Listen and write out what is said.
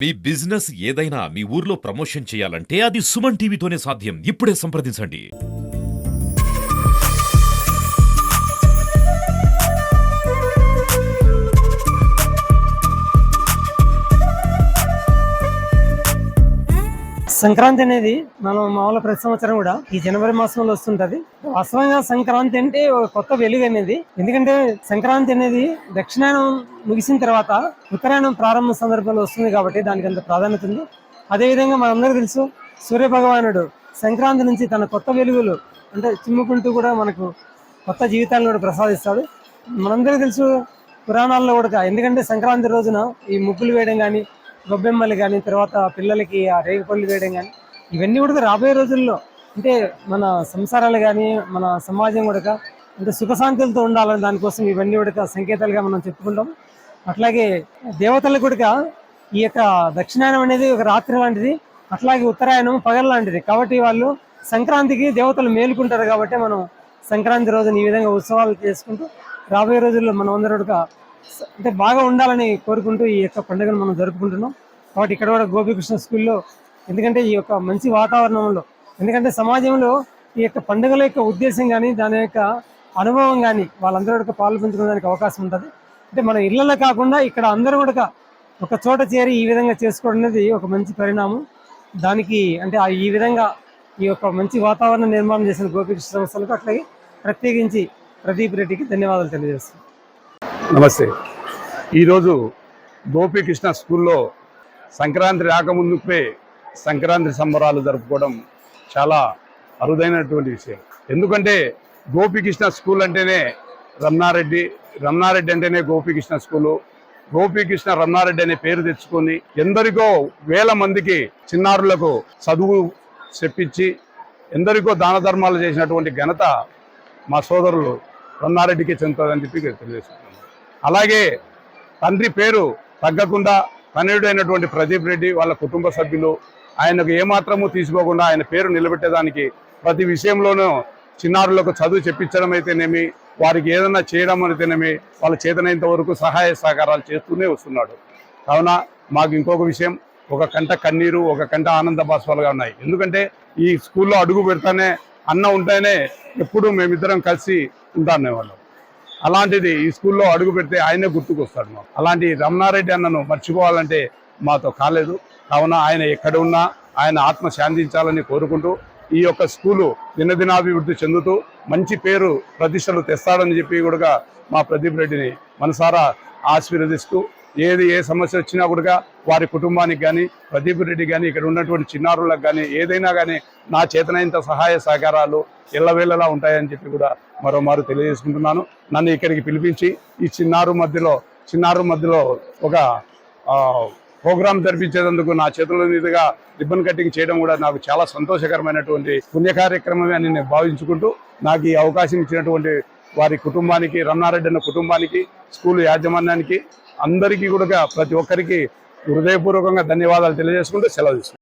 మీ business ఏదైనా మీ ఊర్లో promotion చేయాలంటే అది సుమన్ టీవీతోనే సాధ్యం. ఇప్పుడే సంప్రదించండి. సంక్రాంతి అనేది మనం మామూలు ప్రతి సంవత్సరం కూడా ఈ జనవరి మాసంలో వస్తుంటది. వాస్తవంగా సంక్రాంతి అంటే ఒక కొత్త వెలుగు అనేది. ఎందుకంటే సంక్రాంతి అనేది దక్షిణాయనం ముగిసిన తర్వాత ఉత్తరాయణం ప్రారంభ సందర్భంలో వస్తుంది కాబట్టి దానికి అంత ప్రాధాన్యత ఉంది. అదేవిధంగా మనందరికీ తెలుసు, సూర్య భగవానుడు సంక్రాంతి నుంచి తన కొత్త వెలుగులు అంటే చిమ్ముకుంటూ కూడా మనకు కొత్త జీవితాలను కూడా ప్రసాదిస్తాడు. మనందరికీ తెలుసు పురాణాల్లో కూడా, ఎందుకంటే సంక్రాంతి రోజున ఈ ముగ్గులు వేయడం కానీ, గొబ్బెమ్మలు కానీ, తర్వాత పిల్లలకి ఆ రేగిపళ్ళు వేయడం కానీ, ఇవన్నీ కూడా రాబోయే రోజుల్లో అంటే మన సంసారాలు కానీ మన సమాజం కూడా అంటే సుఖశాంతులతో ఉండాలని దానికోసం ఇవన్నీ కూడా సంకేతాలుగా మనం చెప్పుకుంటాం. అట్లాగే దేవతలకు కూడా ఈ యొక్క దక్షిణాయనం అనేది ఒక రాత్రి లాంటిది, అట్లాగే ఉత్తరాయణం పగలు లాంటిది. కాబట్టి వాళ్ళు సంక్రాంతికి దేవతలు మేలుకుంటారు కాబట్టి మనం సంక్రాంతి రోజున ఈ విధంగా ఉత్సవాలు చేసుకుంటూ రాబోయే రోజుల్లో మనం అందరూ కూడా అంటే బాగా ఉండాలని కోరుకుంటూ ఈ యొక్క పండుగను మనం జరుపుకుంటున్నాం. కాబట్టి ఇక్కడ కూడా గోపీకృష్ణ స్కూల్లో ఎందుకంటే ఈ యొక్క మంచి వాతావరణంలో, ఎందుకంటే సమాజంలో ఈ యొక్క పండుగల యొక్క ఉద్దేశం కానీ దాని యొక్క అనుభవం కానీ వాళ్ళందరూ కూడా పాలు పంచుకోవడానికి అవకాశం ఉంటుంది. అంటే మన ఇళ్లలో కాకుండా ఇక్కడ అందరూ కూడా ఒక చోట చేరి ఈ విధంగా చేసుకోవడం అనేది ఒక మంచి పరిణామం. దానికి అంటే ఈ విధంగా ఈ యొక్క మంచి వాతావరణం నిర్మాణం చేసిన గోపీకృష్ణ సంస్థలకు అట్లాగే ప్రత్యేకించి ప్రదీప్ రెడ్డికి ధన్యవాదాలు తెలియజేస్తున్నాను. నమస్తే. ఈరోజు గోపీకృష్ణ స్కూల్లో సంక్రాంతి రాకముందుకే సంక్రాంతి సంబరాలు జరుపుకోవడం చాలా అరుదైనటువంటి విషయం. ఎందుకంటే గోపీకృష్ణ స్కూల్ అంటేనే రమణారెడ్డి అంటేనే గోపీకృష్ణ స్కూలు. గోపీకృష్ణ రమణారెడ్డి అనే పేరు తెచ్చుకొని ఎందరికో వేల మందికి చిన్నారులకు చదువు చెప్పించి ఎందరికో దాన ధర్మాలు చేసినటువంటి ఘనత మా సోదరులు రమణారెడ్డికి చెందుతుందని చెప్పి తెలియజేస్తున్నాను. అలాగే తండ్రి పేరు తగ్గకుండా తనయుడైనటువంటి ప్రదీప్ రెడ్డి వాళ్ళ కుటుంబ సభ్యులు ఆయనకు ఏమాత్రము తీసుకోకుండా ఆయన పేరు నిలబెట్టేదానికి ప్రతి విషయంలోనూ చిన్నారులకు చదువు చెప్పించడం అయితేనేమి, వారికి ఏదైనా చేయడం అయితేనేమి వాళ్ళ చేతనైనంత వరకు సహాయ సహకారాలు చేస్తూనే వస్తున్నాడు. కావున మాకు ఇంకొక విషయం, ఒక కంట కన్నీరు ఒక కంట ఆనంద బాష్పాలుగా ఉన్నాయి. ఎందుకంటే ఈ స్కూల్లో అడుగు పెడతానే అన్న ఉంటేనే ఎప్పుడు మేమిద్దరం కలిసి ఉంటానే వాళ్ళం. అలాంటిది ఈ స్కూల్లో అడుగు పెడితే ఆయనే గుర్తుకొస్తాడు మాకు. అలాంటి రమణారెడ్డి అన్నను మర్చిపోవాలంటే మాతో కాలేదు. కావున ఆయన ఎక్కడ ఉన్నా ఆయన ఆత్మ శాంతించాలని కోరుకుంటూ ఈ యొక్క స్కూలు దినదినాభివృద్ధి చెందుతూ మంచి పేరు ప్రతిష్టలు తెస్తాడని చెప్పి కూడా మా ప్రదీప్ రెడ్డిని మనసారా ఆశీర్వదిస్తూ ఏ సమస్య వచ్చినా కూడా వారి కుటుంబానికి కానీ ప్రదీప్ రెడ్డి కానీ ఇక్కడ ఉన్నటువంటి చిన్నారులకు కానీ ఏదైనా కానీ నా చేతనైనంత సహాయ సహకారాలు ఎల్లవేళలా ఉంటాయని చెప్పి కూడా మరోమారు తెలియజేసుకుంటున్నాను. నన్ను ఇక్కడికి పిలిపించి ఈ చిన్నారు మధ్యలో ఒక ప్రోగ్రాం జరిపించేందుకు నా చేతుల మీదుగా రిబ్బన్ కటింగ్ చేయడం కూడా నాకు చాలా సంతోషకరమైనటువంటి పుణ్య కార్యక్రమమే అని నేను భావించుకుంటూ నాకు ఈ అవకాశం ఇచ్చినటువంటి వారి కుటుంబానికి, రమణారెడ్డి అన్న కుటుంబానికి, స్కూల్ యాజమాన్యానికి అందరికీ కూడా ప్రతి ఒక్కరికి హృదయపూర్వకంగా ధన్యవాదాలు తెలియజేసుకుంటూ సెలవు తీసుకుంటాను.